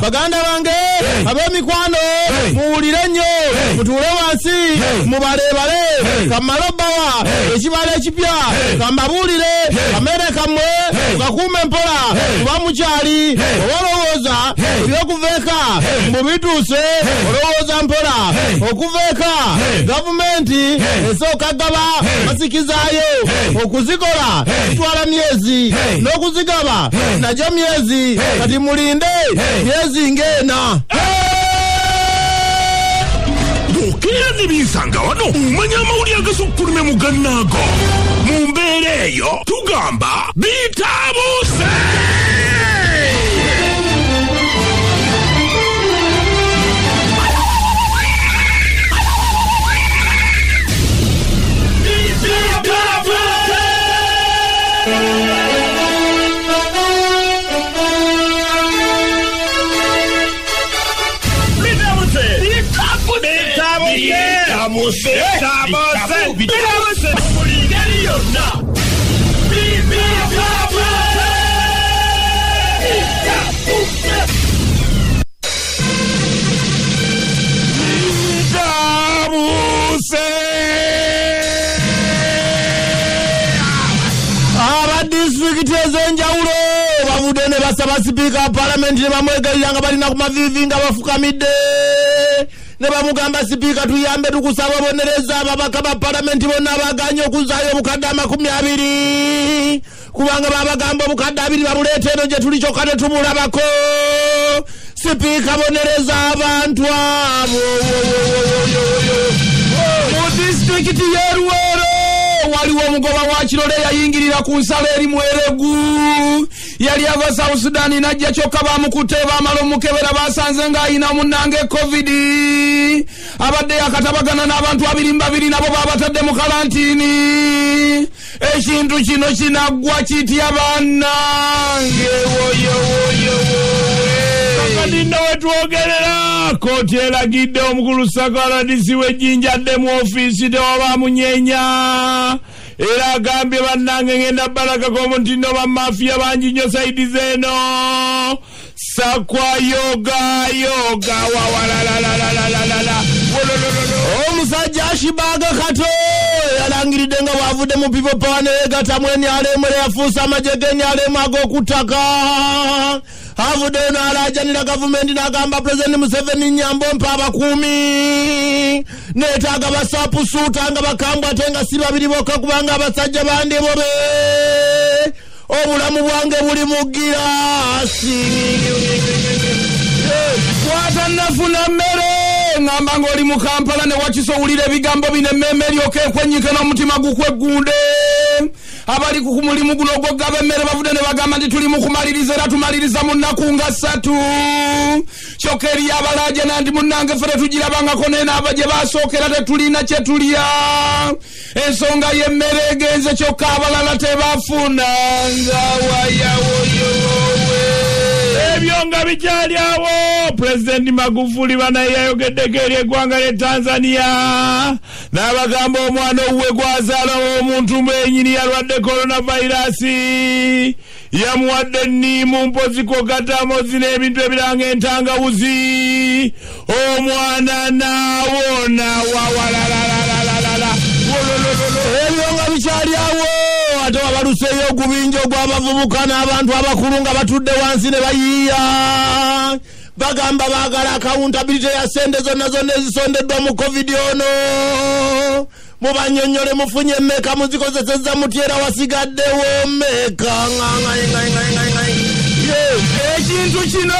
baganda bange abemikwano muwulire nnyo mutuule wansi mubalebale kamalobawa ekibala ekipya kambabuulire kamere kammwe kakuume mpola kuba mukyali olowooza ebyokuveeka mubituuse olowooza mpola okuveeka gavumenti esooka gaba masikizaayo okuzikola kitwala myezi n'okuzigaba nagyo myezi kati mulinde myezi ng'ena. Bw'okeera ne binsanga wano omanya amawulire agasukkulumya mu gannaago mu mbeera eyo tugamba bitabuuse. Abadisitulikiti ez'enjawulo bavudde ne basaba sipiika wa paalamenti ne bamwegalira nga balina ku maviivi nga bafukamidde ne bamugamba sipiika tuyambe tukusaba obonereza ababaka ba paalamenti bonna abaganye okuzaayo obukadde 20 kubanga babagamba obukadde 2 babuleeta eno gye tuli kyokka ne tubulabako. Sipiika bonereza abantu abo mu disitulikiti y'e Luweero waliwo omugoba wa Kirole yayingirira ku nsalo eri mweregu yali ava South Sudan najja kyokka bamukutte baamala omukebera basanze ng'ayina omunnange COVID abadde yakatabagana n'abantu 22 nabo babatadde mu kalantiini. Ekintu kino kinaggwa kitya bannange Kadinda wetwogerera kooti eragidde omukulu Sakala DC w'ejjinja mu ofiisi tewaba munyeenya era agambye bannange ngenda balagako omutindo ba mafiya bangi nnyo saidi zeno sakwa yoga wawalalalalalalala omusajja Ashibaga Kato yalangiridde nga bwavudde mu People Power neyegattamu enyalemu yafuusa amajege enyalemu ag'okutaka avudde n'alajanira gavumenti n'agamba Pulezidenti Museveni nyambo mpa abakuumi neetaaga basapusuuta nga bakambwe ate nga si babiri bokka kubanga abasajja bandibobe obulamu bwange buli mu giraasi watanafuna mmere ngamba ng'oli mu Kampala ne Wakiso owulira ebigambo bino emmeme eryoka ekwenyike n'omutima gukweggunde. Abali ku mulimu guno ogw'oggaba emmere bavudde ne bagamba nti tuli mu kumaliriza era tumaliriza mu nnaku nga 3 kyokka eri abalajana nti munnange ffe tugirabangako naye n'aba gye baasookera tetulina kye tulya ensonga y'emmere egenze kyokka abalala tebafunanga wayawoyowe ebyo nga bikyali awo. Pulezidenti Magufuli banaye yayogeddeko eri eggwanga lye Tanzania n'abagamba omwana owuwe gwazaala omuntu mwenyini yalwadde coronavirus yamuwadde enniimu mpozi kokatamozi n'ebintu ebiranga entangawuzi omwana naawona wawalalalala ebyo nga bikyali awo ate wabaluseeyo ogubinja ogw'abavubuka n'abantu abakulu nga batudde wansi ne bayiiya bagamba baagala accountability ya sente zonna ezisondeddwa mu COVID ono mubanyonyole mufunye mmeka muzikozesezza mutyera wasigaddewo mmeka ekintu kino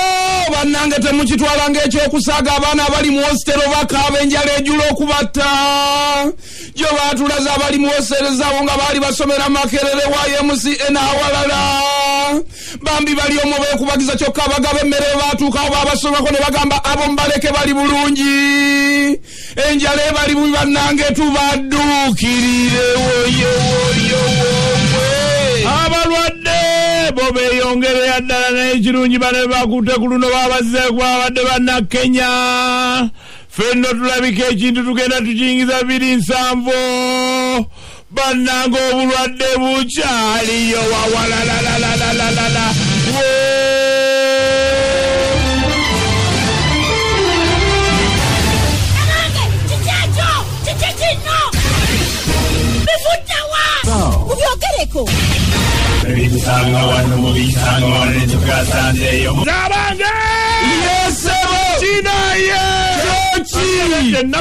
bannange temukitwala ng'ekyokusaaga abaana abali mu hositero bakaaba enjala ejula okubatta gyo baatulaza abali mu hositero zaabo nga baali basomera Makerere wa MCA n'awalala bambi bali omwo beekubagiza kyokka abagaba emmere baatuukawo babasomako ne bagamba abo mubaleke bali bulungi enjala ebali bubi bannange tubadduukirire abalwadde bo beeyongerera ddala naye ekirungi bano bakutte ku luno babazzeeku abadde bannakenya ffenno tulabika ekintu tugenda tukiyingiza 270 bannange obulwadde bukyaliyo wawalalalalalalala bisanga wano tukasanzeyo Zabanga Yesebo Chinaye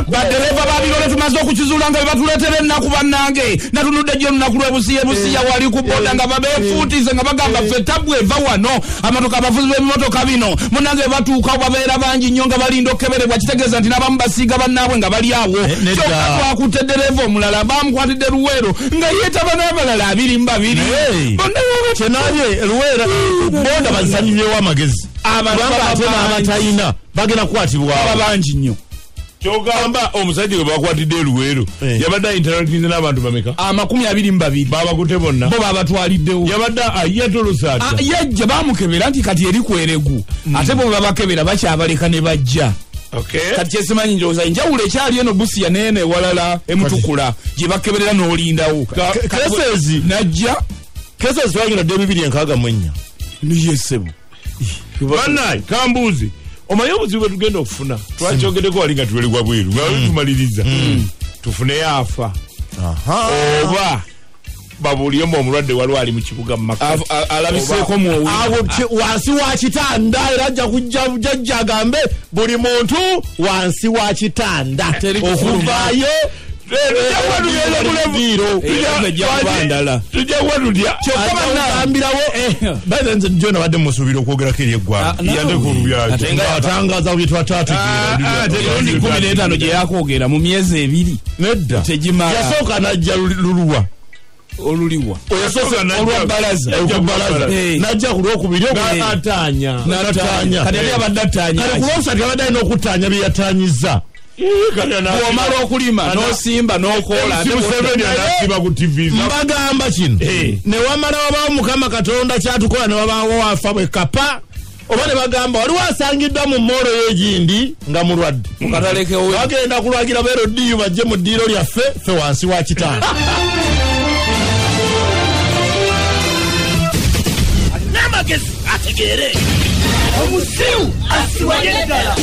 badereva babirole tumaze okukizula nga batuletera ennaku bannange natunudde gyo lunaku lwebusiya wali ku boda nga babeefuutize nga bagamba ffe tabwe eva wano amotoka abavuzi b'ebimotoka bino munnange batuuka babeera bangi nnyo nga balinda okukeberebwa kitegeeza nti n'abamu basiiga bannaabwe nga bali awo kyokka twakutte dereva omulala bamukwatidde Luweero nga yeetaba n'abalala 22 kyenaye Luweero boda bazanyuyewo amagezi kubanga ate n'abatalina bagenda kukwatibwa bangi nnyo kyogamba omusajja gwe bakwatidde Luweero yabadde interactinze n'abantu bameka 22 babakute bonna bo babatwaliddewo yabadde yatolosa yajja bamukebera nti kati eri kweregu ate bo babakebera bakyabaleka ne bajja kati kyesimanyi njooza enjawulo ekyali eno Busia neene walala emutukula gye bakeberera n'olindawo kesezi najja kesezi twagenda 264 niyesebo bannaye kambuuzi omanyi obuzibu bwe tugenda okufuna twakyogeddeko wali nga tuweregwa bweru nga tumaliriza tufuneyo afa oba babuulyemu omulwadde waliwo ali mu kibuga mu maka alabiseeko muowi wansi wa kitanda era ajja kujja jajja agambe buli muntu wansi wa kitanda okuvaayo tujjawa tulya kyokambirawo bazenze jona badde musuubira okwogerako eri eggwanga atangaza bye twatategeera 15 gye yakwogera mu myezi 2 nedda tegimala yasooka najja luluwa oluliwa olwabbalaza najja ku lwokubiri natanya kati yali abadde atanya kati ku lwokusatu abadde alina okutanya bye yatanyiza bw'omala okulima n'osimba n'okoola mbagamba kino ne wamala wabaawo Mukama Katonda kyatukola ne wabaawo wafa bwe kapa oba ne bagamba waliwo asangiddwa mu moolo y'egindi nga mulwadde bagenda kulwagira beerodiyo bajje mu ddiiro lyaffe ffe wansi wa kitanda n'amagezi ategeere omusiru asiwanye ddala